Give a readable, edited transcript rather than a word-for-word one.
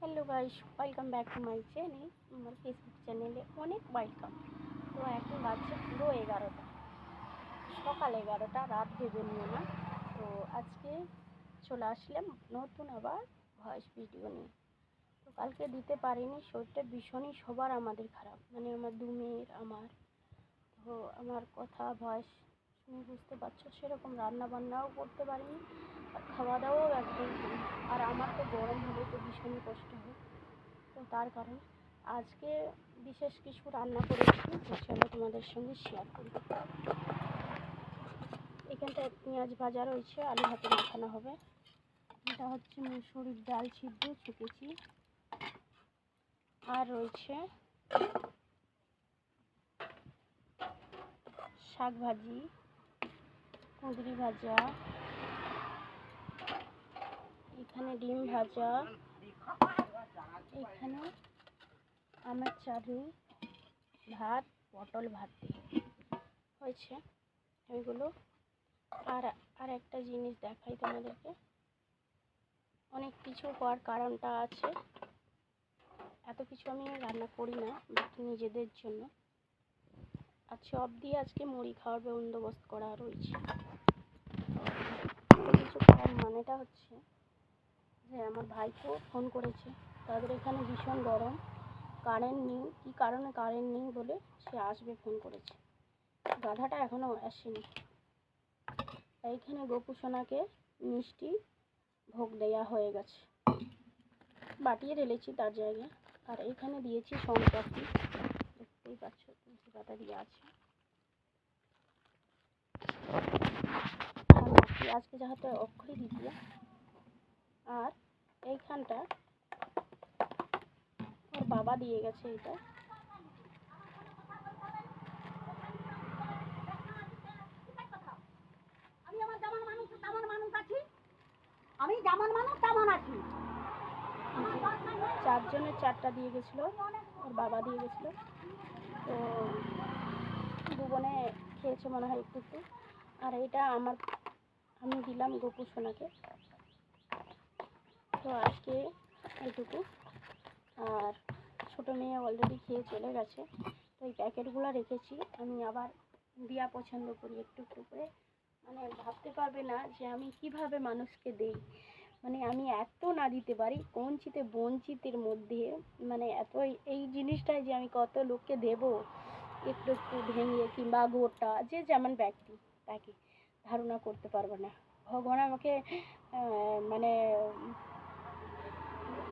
Hello guys, welcome back to my channel. আমার Facebook চ্যানেলে অনেক ওয়েলকাম। তো এখন বাজছে পুরো 11টা, সকাল 11টা, রাত ভেবে নিও না। তো আজকে চলে আসলাম নতুন আবার ভয়েস ভিডিও নিয়ে। তো কালকে দিতে পারিনি, শরীরটা ভীষণই সবার আমাদের খারাপ, মানে আমার দু মেয়ের আমার। তো আমার কথা ভয়েস শুনে বুঝতে পারছো, সেরকম রান্না বান্নাও করতে পারিনি, আর খাওয়া দাওয়াও একদম করি। আর আমার তো গরম হলে তো ভীষণই কষ্ট হয়। তো তার কারণ আজকে বিশেষ কিছু রান্না করেছি, চলো তোমাদের সঙ্গে শেয়ার করি। এখানটায় পেঁয়াজ ভাজা রয়েছে, আলু ভাতে মাখানো হবে। এটা হচ্ছে মুসুরির ডাল সিদ্ধ ছুকেছি, আর রয়েছে শাক ভাজি, কুঁদরি ভাজা, এখানে ডিম ভাজা, এখানে আমের চাটনি, ভাত, পটল ভাতে হয়েছে এগুলো। আর আর একটা জিনিস দেখাই তোমাদেরকে, অনেক কিছু হওয়ার কারণটা আছে। এত কিছু আমি রান্না করি না, বাকি নিজেদের জন্য। আর চপ দিয়ে আজকে মুড়ি খাওয়ার বন্দোবস্ত করা রয়েছে। কিছু করার মানেটা হচ্ছে যে আমার ভাইকেও ফোন করেছে, তাদের এখানে ভীষণ গরম, কারেন্ট নেই, কী কারণে কারেন্ট নেই বলে সে আসবে ফোন করেছে। গাধাটা এখনও আসেনি। এইখানে গোপু সোনাকে মিষ্টি ভোগ দেওয়া হয়ে গেছে, বাটিয়ে ঢেলেছি তার জায়গায়। আর এইখানে দিয়েছি শনপাপড়ি, দেখতেই পাচ্ছ তুলসী পাতা দিয়ে আছে। আজকে যেহেতু অক্ষয় দ্বিতীয়া, আর এইখানটা ওর বাবা দিয়ে গেছে। এটা চারজনের চারটা দিয়ে গেছিলো, ওর বাবা দিয়ে গেছিলো। তো দুজনে খেয়েছে মনে হয় একটু একটু। আর এটা আমি দিলাম গোপু সোনাকে। তো আজকে এইটুকু। আর ছোটো মেয়ে অলরেডি খেয়ে চলে গেছে। তো এই প্যাকেটগুলো রেখেছি, আমি আবার দেওয়া পছন্দ করি একটু একটু করে। মানে ভাবতে পারবে না যে আমি কিভাবে মানুষকে দেই, মানে আমি এত না দিতে পারি, কঞ্চিতে বঞ্চিতের মধ্যে, মানে এত এই জিনিসটাই যে আমি কত লোককে দেব, একটু একটু ভেঙে কিংবা গোটা, যে যেমন ব্যক্তি তাকে ধারণা করতে পারবে না। ভগবান আমাকে মানে